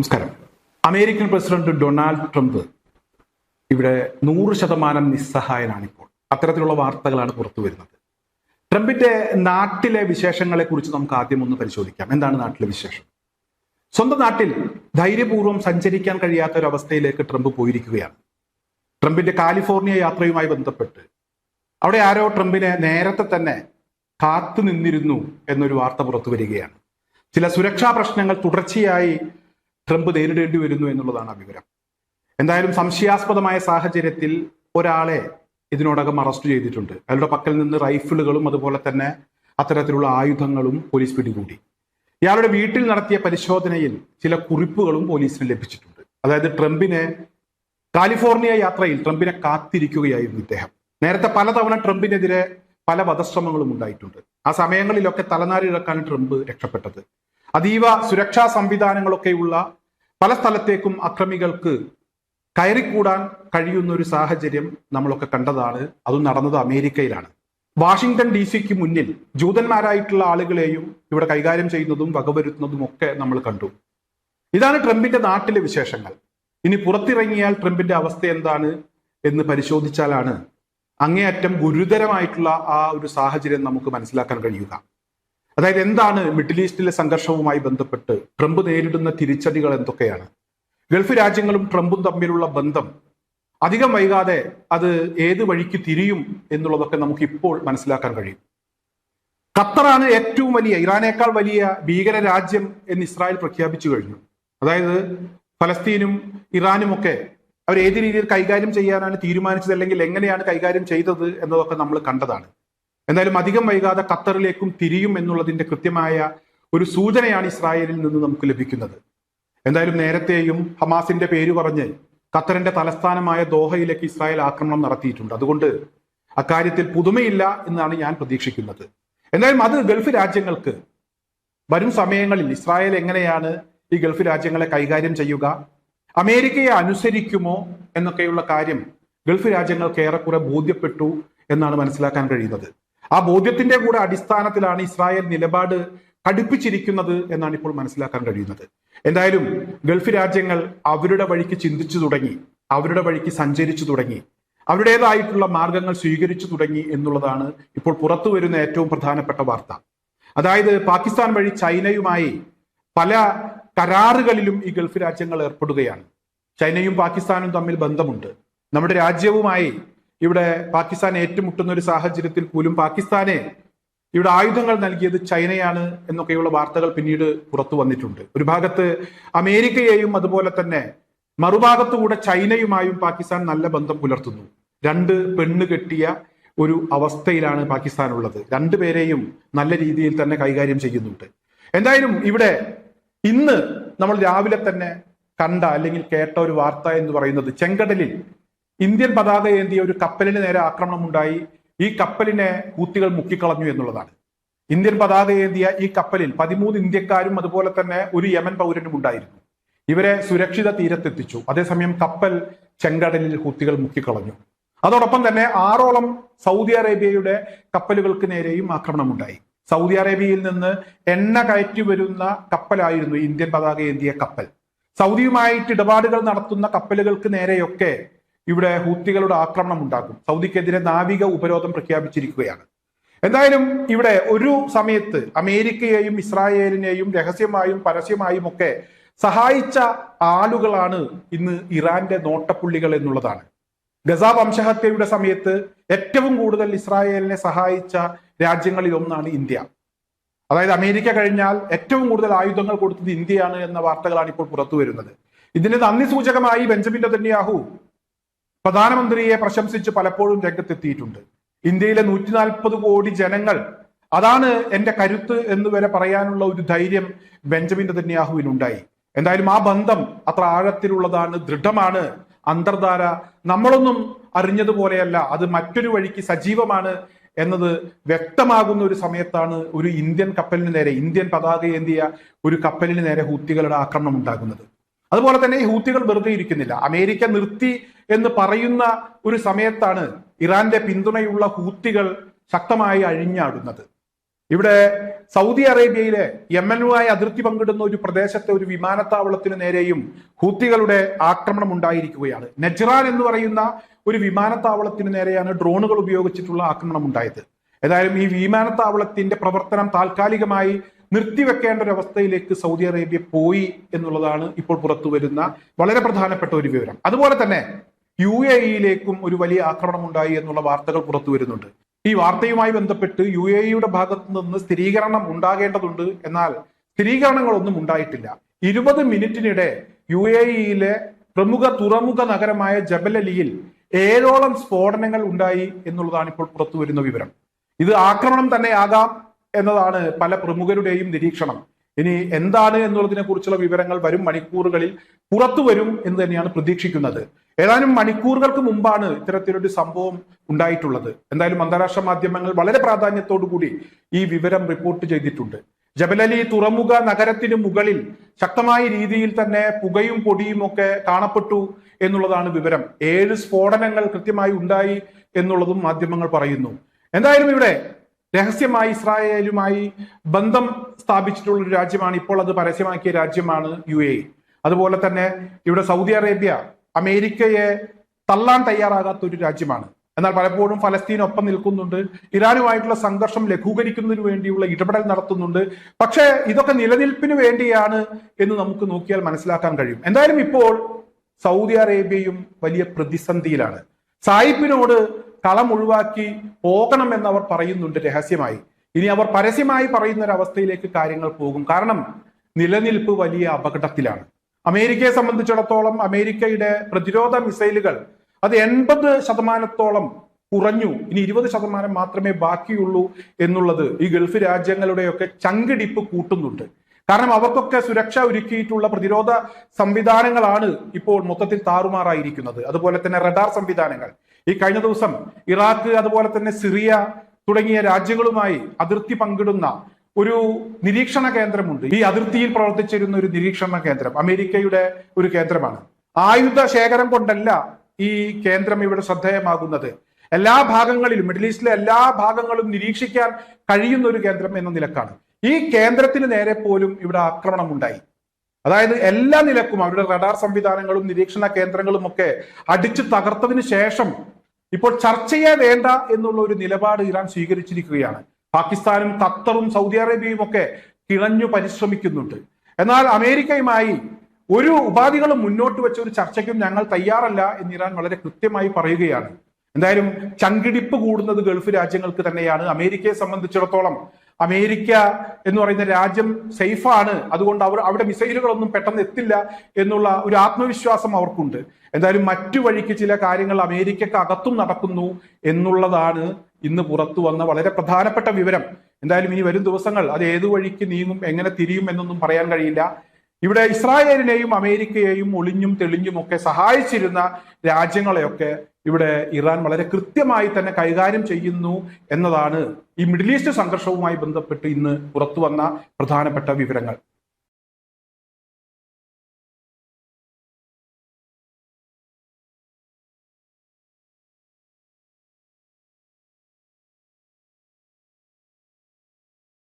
നമസ്കാരം. American president Donald Trump ഇവിടെ 100% നിസ്സഹായനാണ്. ഇപ്പോൾ അത്തരത്തിലുള്ള വാർത്തകളാണ് പുറത്തു വരുന്നത്. ട്രംപിന്റെ നാട്ടിലെ വിശേഷങ്ങളെ കുറിച്ച് നമുക്ക് ആദ്യം ഒന്ന് പരിശോധിക്കാം. എന്താണ് നാട്ടിലെ വിശേഷം? സ്വന്തം നാട്ടിൽ ധൈര്യപൂർവ്വം സഞ്ചരിക്കാൻ കഴിയാത്ത ഒരു അവസ്ഥയിലേക്ക് ട്രംപ് പോയിരിക്കുകയാണ്. ട്രംപിന്റെ കാലിഫോർണിയ യാത്രയുമായി ബന്ധപ്പെട്ട് അവിടെ ആരോ ട്രംപിനെ നേരത്തെ തന്നെ കാത്തു നിന്നിരുന്നു എന്നൊരു വാർത്ത പുറത്തു വരികയാണ്. ചില സുരക്ഷാ പ്രശ്നങ്ങൾ തുടർച്ചയായി ട്രംപ് നേരിടേണ്ടി വരുന്നു എന്നുള്ളതാണ് വിവരം. എന്തായാലും സംശയാസ്പദമായ സാഹചര്യത്തിൽ ഒരാളെ ഇതിനോടകം അറസ്റ്റ് ചെയ്തിട്ടുണ്ട്. അയാളുടെ പക്കൽ നിന്ന് റൈഫിളുകളും അതുപോലെ തന്നെ അത്തരത്തിലുള്ള ആയുധങ്ങളും പോലീസ് പിടികൂടി. ഇയാളുടെ വീട്ടിൽ നടത്തിയ പരിശോധനയിൽ ചില കുറിപ്പുകളും പോലീസിന് ലഭിച്ചിട്ടുണ്ട്. അതായത് കാലിഫോർണിയ യാത്രയിൽ ട്രംപിനെ കാത്തിരിക്കുകയായിരുന്നു ഇദ്ദേഹം. നേരത്തെ പലതവണ ട്രംപിനെതിരെ പല വധശ്രമങ്ങളും ഉണ്ടായിട്ടുണ്ട്. ആ സമയങ്ങളിലൊക്കെ തലനാരിഴക്കാണ് ട്രംപ് രക്ഷപ്പെട്ടത്. അതീവ സുരക്ഷാ സംവിധാനങ്ങളൊക്കെയുള്ള പല സ്ഥലത്തേക്കും അക്രമികൾക്ക് കയറിക്കൂടാൻ കഴിയുന്ന ഒരു സാഹചര്യം നമ്മളൊക്കെ കണ്ടതാണ്. അതും നടന്നത് അമേരിക്കയിലാണ്. വാഷിംഗ്ടൺ DC മുന്നിൽ ജൂതന്മാരായിട്ടുള്ള ആളുകളെയും ഇവിടെ കൈകാര്യം ചെയ്യുന്നതും വകവരുത്തുന്നതും ഒക്കെ നമ്മൾ കണ്ടു. ഇതാണ് ട്രംപിന്റെ നാട്ടിലെ വിശേഷങ്ങൾ. ഇനി പുറത്തിറങ്ങിയാൽ ട്രംപിന്റെ അവസ്ഥ എന്താണ് എന്ന് പരിശോധിച്ചാലാണ് അങ്ങേയറ്റം ഗുരുതരമായിട്ടുള്ള ആ ഒരു സാഹചര്യം നമുക്ക് മനസ്സിലാക്കാൻ കഴിയുക. അതായത് എന്താണ് മിഡിൽ ഈസ്റ്റിലെ സംഘർഷവുമായി ബന്ധപ്പെട്ട് ട്രംപ് നേരിടുന്ന തിരിച്ചടികൾ എന്തൊക്കെയാണ്? ഗൾഫ് രാജ്യങ്ങളും ട്രംപും തമ്മിലുള്ള ബന്ധം അധികം വൈകാതെ അത് ഏത് വഴിക്ക് തിരിയും എന്നുള്ളതൊക്കെ നമുക്ക് ഇപ്പോൾ മനസ്സിലാക്കാൻ കഴിയും. ഖത്തറാണ് ഏറ്റവും വലിയ, ഇറാനേക്കാൾ വലിയ ഭീകര രാജ്യം എന്ന് ഇസ്രായേൽ പ്രഖ്യാപിച്ചു കഴിഞ്ഞു. അതായത് ഫലസ്തീനും ഇറാനും ഒക്കെ അവർ ഏത് രീതിയിൽ കൈകാര്യം ചെയ്യാനാണ് തീരുമാനിച്ചത്, അല്ലെങ്കിൽ എങ്ങനെയാണ് കൈകാര്യം ചെയ്തത് എന്നതൊക്കെ നമ്മൾ കണ്ടതാണ്. എന്തായാലും അധികം വൈകാതെ ഖത്തറിലേക്കും തിരിയും എന്നുള്ളതിന്റെ കൃത്യമായ ഒരു സൂചനയാണ് ഇസ്രായേലിൽ നിന്ന് നമുക്ക് ലഭിക്കുന്നത്. എന്തായാലും നേരത്തെയും ഹമാസിന്റെ പേര് പറഞ്ഞ് ഖത്തറിന്റെ തലസ്ഥാനമായ ദോഹയിലേക്ക് ഇസ്രായേൽ ആക്രമണം നടത്തിയിട്ടുണ്ട്. അതുകൊണ്ട് അക്കാര്യത്തിൽ പുതുമയില്ല എന്നാണ് ഞാൻ പ്രതീക്ഷിക്കുന്നത്. എന്തായാലും അത് ഗൾഫ് രാജ്യങ്ങൾക്ക് വരും സമയങ്ങളിൽ ഇസ്രായേൽ എങ്ങനെയാണ് ഈ ഗൾഫ് രാജ്യങ്ങളെ കൈകാര്യം ചെയ്യുക, അമേരിക്കയെ അനുസരിക്കുമോ എന്നൊക്കെയുള്ള കാര്യം ഗൾഫ് രാജ്യങ്ങൾക്ക് ഏറെക്കുറെ ബോധ്യപ്പെട്ടു എന്നാണ് മനസ്സിലാക്കാൻ കഴിയുന്നത്. ആ ബോധ്യത്തിന്റെ കൂടെ അടിസ്ഥാനത്തിലാണ് ഇസ്രായേൽ നിലപാട് കടുപ്പിച്ചിരിക്കുന്നത് എന്നാണ് ഇപ്പോൾ മനസ്സിലാക്കാൻ കഴിയുന്നത്. എന്തായാലും ഗൾഫ് രാജ്യങ്ങൾ അവരുടെ വഴിക്ക് ചിന്തിച്ചു തുടങ്ങി, അവരുടെ വഴിക്ക് സഞ്ചരിച്ചു തുടങ്ങി, അവരുടേതായിട്ടുള്ള മാർഗങ്ങൾ സ്വീകരിച്ചു തുടങ്ങി എന്നുള്ളതാണ് ഇപ്പോൾ പുറത്തു വരുന്ന ഏറ്റവും പ്രധാനപ്പെട്ട വാർത്ത. അതായത് പാകിസ്ഥാൻ വഴി ചൈനയുമായി പല കരാറുകളിലും ഈ ഗൾഫ് രാജ്യങ്ങൾ ഏർപ്പെടുകയാണ്. ചൈനയും പാകിസ്ഥാനും തമ്മിൽ ബന്ധമുണ്ട്. നമ്മുടെ രാജ്യവുമായി ഇവിടെ പാകിസ്ഥാൻ ഏറ്റുമുട്ടുന്ന ഒരു സാഹചര്യത്തിൽ പോലും പാകിസ്ഥാനെ ഇവിടെ ആയുധങ്ങൾ നൽകിയത് ചൈനയാണ് എന്നൊക്കെയുള്ള വാർത്തകൾ പിന്നീട് പുറത്തു വന്നിട്ടുണ്ട്. ഒരു ഭാഗത്ത് അമേരിക്കയെയും അതുപോലെ തന്നെ മറുഭാഗത്തുകൂടെ ചൈനയുമായും പാകിസ്ഥാൻ നല്ല ബന്ധം പുലർത്തുന്നു. രണ്ട് പെണ്ണ് കെട്ടിയ ഒരു അവസ്ഥയിലാണ് പാകിസ്ഥാൻ ഉള്ളത്. രണ്ടുപേരെയും നല്ല രീതിയിൽ തന്നെ കൈകാര്യം ചെയ്യുന്നുണ്ട്. എന്തായാലും ഇവിടെ ഇന്ന് നമ്മൾ രാവിലെ തന്നെ കണ്ട അല്ലെങ്കിൽ കേട്ട ഒരു വാർത്ത എന്ന് പറയുന്നത് ചെങ്കടലിൽ ഇന്ത്യൻ പതാക ഏന്തിയ ഒരു കപ്പലിന് നേരെ ആക്രമണം ഉണ്ടായി. ഈ കപ്പലിനെ ഹൂത്തികൾ മുക്കിക്കളഞ്ഞു എന്നുള്ളതാണ്. ഇന്ത്യൻ പതാക ഏന്തിയ ഈ കപ്പലിൽ 13 ഇന്ത്യക്കാരും അതുപോലെ തന്നെ ഒരു യമൻ പൗരനും ഉണ്ടായിരുന്നു. ഇവരെ സുരക്ഷിത തീരത്തെത്തിച്ചു. അതേസമയം കപ്പൽ ചെങ്കടലിൽ ഹൂത്തികൾ മുക്കിക്കളഞ്ഞു. അതോടൊപ്പം തന്നെ 6ഓളം സൗദി അറേബ്യയുടെ കപ്പലുകൾക്ക് നേരെയും ആക്രമണം ഉണ്ടായി. സൗദി അറേബ്യയിൽ നിന്ന് എണ്ണ കയറ്റി വരുന്ന കപ്പലായിരുന്നു ഇന്ത്യൻ പതാക ഏന്തിയ കപ്പൽ. സൗദിയുമായിട്ട് ഇടപാടുകൾ നടത്തുന്ന കപ്പലുകൾക്ക് നേരെയൊക്കെ ഇവിടെ ഹൂത്തികളുടെ ആക്രമണം ഉണ്ടാകും. സൗദിക്കെതിരെ നാവിക ഉപരോധം പ്രഖ്യാപിച്ചിരിക്കുകയാണ്. എന്തായാലും ഇവിടെ ഒരു സമയത്ത് അമേരിക്കയെയും ഇസ്രായേലിനെയും രഹസ്യമായും പരസ്യമായും ഒക്കെ സഹായിച്ച ആളുകളാണ് ഇന്ന് ഇറാന്റെ നോട്ടപ്പുള്ളികൾ എന്നുള്ളതാണ്. ഗസ വംശഹത്യയുടെ സമയത്ത് ഏറ്റവും കൂടുതൽ ഇസ്രായേലിനെ സഹായിച്ച രാജ്യങ്ങളിൽ ഒന്നാണ് ഇന്ത്യ. അതായത് അമേരിക്ക കഴിഞ്ഞാൽ ഏറ്റവും കൂടുതൽ ആയുധങ്ങൾ കൊടുത്തത് ഇന്ത്യയാണ് എന്ന വാർത്തകളാണ് ഇപ്പോൾ പുറത്തു വരുന്നത്. ഇതിന് നന്ദി സൂചകമായി ബെഞ്ചമിൻ നെതന്യാഹു പ്രധാനമന്ത്രിയെ പ്രശംസിച്ച് പലപ്പോഴും രംഗത്തെത്തിയിട്ടുണ്ട്. ഇന്ത്യയിലെ 140 കോടി ജനങ്ങൾ, അതാണ് എന്റെ കരുത്ത് എന്ന് വരെ പറയാനുള്ള ഒരു ധൈര്യം ബെഞ്ചമിൻ നെതന്യാഹുവിനുണ്ടായി. എന്തായാലും ആ ബന്ധം അത്ര ആഴത്തിലുള്ളതാണ്, ദൃഢമാണ്. അന്തർധാര നമ്മളൊന്നും അറിഞ്ഞതുപോലെയല്ല, അത് മറ്റൊരു വഴിക്ക് സജീവമാണ് എന്നത് വ്യക്തമാകുന്ന ഒരു സമയത്താണ് ഒരു ഇന്ത്യൻ കപ്പലിന് നേരെ, ഇന്ത്യൻ പതാക ഏന്തിയ ഒരു കപ്പലിന് നേരെ ഹൂത്തികളുടെ ആക്രമണം ഉണ്ടാകുന്നത്. അതുപോലെ തന്നെ ഈ ഹൂത്തികൾ വെറുതെ ഇരിക്കുന്നില്ല. അമേരിക്ക നിർത്തി എന്ന് പറയുന്ന ഒരു സമയത്താണ് ഇറാന്റെ പിന്തുണയുള്ള ഹൂത്തികൾ ശക്തമായി അഴിഞ്ഞാടുന്നത്. ഇവിടെ സൗദി അറേബ്യയിലെ യമനുമായി അതിർത്തി പങ്കിടുന്ന ഒരു പ്രദേശത്തെ ഒരു വിമാനത്താവളത്തിന് നേരെയും ഹൂത്തികളുടെ ആക്രമണം ഉണ്ടായിരിക്കുകയാണ്. നജ്റാൻ എന്ന് പറയുന്ന ഒരു വിമാനത്താവളത്തിന് നേരെയാണ് ഡ്രോണുകൾ ഉപയോഗിച്ചിട്ടുള്ള ആക്രമണം ഉണ്ടായത്. ഏതായാലും ഈ വിമാനത്താവളത്തിന്റെ പ്രവർത്തനം താൽക്കാലികമായി നിർത്തിവെക്കേണ്ട ഒരു അവസ്ഥയിലേക്ക് സൗദി അറേബ്യ പോയി എന്നുള്ളതാണ് ഇപ്പോൾ പുറത്തു വരുന്ന വളരെ പ്രധാനപ്പെട്ട ഒരു വിവരം. അതുപോലെ തന്നെ UAE-യിലേക്കും ഒരു വലിയ ആക്രമണം ഉണ്ടായി എന്നുള്ള വാർത്തകൾ പുറത്തു വരുന്നുണ്ട്. ഈ വാർത്തയുമായി ബന്ധപ്പെട്ട് UAE-യുടെ ഭാഗത്തു നിന്ന് സ്ഥിരീകരണം ഉണ്ടാകേണ്ടതുണ്ട്. എന്നാൽ സ്ഥിരീകരണങ്ങളൊന്നും ഉണ്ടായിട്ടില്ല. 20 മിനിറ്റിനിടെ UAE-യിലെ പ്രമുഖ തുറമുഖ നഗരമായ ജബൽ അലിയിൽ 7ഓളം സ്ഫോടനങ്ങൾ ഉണ്ടായി എന്നുള്ളതാണ് ഇപ്പോൾ പുറത്തു വരുന്ന വിവരം. ഇത് ആക്രമണം തന്നെയാകാം എന്നതാണ് പല പ്രമുഖരുടെയും നിരീക്ഷണം. ഇനി എന്താണ് എന്നുള്ളതിനെ കുറിച്ചുള്ള വിവരങ്ങൾ വരും മണിക്കൂറുകളിൽ പുറത്തു വരും എന്ന് തന്നെയാണ് പ്രതീക്ഷിക്കുന്നത്. ഏതാനും മണിക്കൂറുകൾക്ക് മുമ്പാണ് ഇത്തരത്തിലൊരു സംഭവം ഉണ്ടായിട്ടുള്ളത്. എന്തായാലും അന്താരാഷ്ട്ര മാധ്യമങ്ങൾ വളരെ പ്രാധാന്യത്തോടു കൂടി ഈ വിവരം റിപ്പോർട്ട് ചെയ്തിട്ടുണ്ട്. ജബലലി തുറമുഖ നഗരത്തിന് മുകളിൽ ശക്തമായ രീതിയിൽ തന്നെ പുകയും പൊടിയും ഒക്കെ കാണപ്പെട്ടു എന്നുള്ളതാണ് വിവരം. 7 സ്ഫോടനങ്ങൾ കൃത്യമായി ഉണ്ടായി എന്നുള്ളതും മാധ്യമങ്ങൾ പറയുന്നു. എന്തായാലും ഇവിടെ രഹസ്യമായി ഇസ്രായേലുമായി ബന്ധം സ്ഥാപിച്ചിട്ടുള്ള ഒരു രാജ്യമാണ്, ഇപ്പോൾ അത് പരസ്യമാക്കിയ രാജ്യമാണ് UAE. അതുപോലെ തന്നെ ഇവിടെ സൗദി അറേബ്യ അമേരിക്കയെ തള്ളാൻ തയ്യാറാകാത്ത ഒരു രാജ്യമാണ്. എന്നാൽ പലപ്പോഴും ഫലസ്തീനൊപ്പം നിൽക്കുന്നുണ്ട്, ഇറാനുമായിട്ടുള്ള സംഘർഷം ലഘൂകരിക്കുന്നതിന് വേണ്ടിയുള്ള ഇടപെടൽ നടത്തുന്നുണ്ട്. പക്ഷേ ഇതൊക്കെ നിലനിൽപ്പിന് വേണ്ടിയാണ് എന്ന് നമുക്ക് നോക്കിയാൽ മനസ്സിലാക്കാൻ കഴിയും. എന്തായാലും ഇപ്പോൾ സൗദി അറേബ്യയും വലിയ പ്രതിസന്ധിയിലാണ്. സായിപ്പിനോട് കളം ഒഴിവാക്കി പോകണമെന്ന് അവർ പറയുന്നുണ്ട് രഹസ്യമായി. ഇനി അവർ പരസ്യമായി പറയുന്ന ഒരു അവസ്ഥയിലേക്ക് കാര്യങ്ങൾ പോകും. കാരണം നിലനിൽപ്പ് വലിയ അപകടത്തിലാണ്. അമേരിക്കയെ സംബന്ധിച്ചിടത്തോളം അമേരിക്കയുടെ പ്രതിരോധ മിസൈലുകൾ അത് 80% കുറഞ്ഞു. ഇനി 20% മാത്രമേ ബാക്കിയുള്ളൂ എന്നുള്ളത് ഈ ഗൾഫ് രാജ്യങ്ങളുടെയൊക്കെ ചങ്കിടിപ്പ് കൂട്ടുന്നുണ്ട്. കാരണം അവർക്കൊക്കെ സുരക്ഷ ഒരുക്കിയിട്ടുള്ള പ്രതിരോധ സംവിധാനങ്ങളാണ് ഇപ്പോൾ മൊത്തത്തിൽ താറുമാറായിരിക്കുന്നത്. അതുപോലെ തന്നെ റഡാർ സംവിധാനങ്ങൾ. ഈ കഴിഞ്ഞ ദിവസം ഇറാഖ് അതുപോലെ തന്നെ സിറിയ തുടങ്ങിയ രാജ്യങ്ങളുമായി അതിർത്തി പങ്കിടുന്ന ഒരു നിരീക്ഷണ കേന്ദ്രമുണ്ട്. ഈ അതിർത്തിയിൽ പ്രവർത്തിച്ചിരുന്ന ഒരു നിരീക്ഷണ കേന്ദ്രം അമേരിക്കയുടെ ഒരു കേന്ദ്രമാണ്. ആയുധ ശേഖരം കൊണ്ടല്ല ഈ കേന്ദ്രം ഇവിടെ ശ്രദ്ധേയമാകുന്നത്. എല്ലാ ഭാഗങ്ങളിലും, മിഡിൽ ഈസ്റ്റിലെ എല്ലാ ഭാഗങ്ങളും നിരീക്ഷിക്കാൻ കഴിയുന്ന ഒരു കേന്ദ്രം എന്ന നിലക്കാണ്. ഈ കേന്ദ്രത്തിന് നേരെ പോലും ഇവിടെ ആക്രമണം ഉണ്ടായി. അതായത് എല്ലാ നിലക്കും അവരുടെ റഡാർ സംവിധാനങ്ങളും നിരീക്ഷണ കേന്ദ്രങ്ങളും ഒക്കെ അടിച്ചു തകർത്തതിന് ശേഷം ഇപ്പോൾ ചർച്ചയെ വേണ്ട എന്നുള്ള ഒരു നിലപാട് ഇറാൻ സ്വീകരിച്ചിരിക്കുകയാണ്. പാകിസ്ഥാനും ഖത്തറും സൗദി അറേബ്യയും ഒക്കെ കിണഞ്ഞു പരിശ്രമിക്കുന്നുണ്ട്. എന്നാൽ അമേരിക്കയുമായി ഒരു ഉപാധികളും മുന്നോട്ട് വെച്ച ഒരു ചർച്ചയ്ക്കും ഞങ്ങൾ തയ്യാറല്ല എന്ന് ഇറാൻ വളരെ കൃത്യമായി പറയുകയാണ്. എന്തായാലും ചങ്കിടിപ്പ് കൂടുന്നത് ഗൾഫ് രാജ്യങ്ങൾക്ക് തന്നെയാണ്. അമേരിക്കയെ സംബന്ധിച്ചിടത്തോളം അമേരിക്ക എന്ന് പറയുന്ന രാജ്യം സേഫാണ്, അതുകൊണ്ട് അവിടെ മിസൈലുകളൊന്നും പെട്ടെന്ന് എത്തില്ല എന്നുള്ള ഒരു ആത്മവിശ്വാസം അവർക്കുണ്ട്. എന്തായാലും മറ്റു വഴിക്ക് ചില കാര്യങ്ങൾ അമേരിക്കക്ക് അകത്തും നടക്കുന്നു എന്നുള്ളതാണ് ഇന്ന് പുറത്തു വന്ന വളരെ പ്രധാനപ്പെട്ട വിവരം. എന്തായാലും ഇനി വരും ദിവസങ്ങൾ അത് ഏതു വഴിക്ക് നീങ്ങും, എങ്ങനെ തിരിയും എന്നൊന്നും പറയാൻ കഴിയില്ല. ഇവിടെ ഇസ്രായേലിനെയും അമേരിക്കയെയും ഒളിഞ്ഞും തെളിഞ്ഞും ഒക്കെ സഹായിച്ചിരുന്ന രാജ്യങ്ങളെയൊക്കെ ഇവിടെ ഇറാൻ വളരെ കൃത്യമായി തന്നെ കൈകാര്യം ചെയ്യുന്നു എന്നതാണ് ഈ മിഡിൽ ഈസ്റ്റ് സംഘർഷവുമായി ബന്ധപ്പെട്ട് ഇന്ന് പുറത്തു വന്ന പ്രധാനപ്പെട്ട വിവരങ്ങൾ.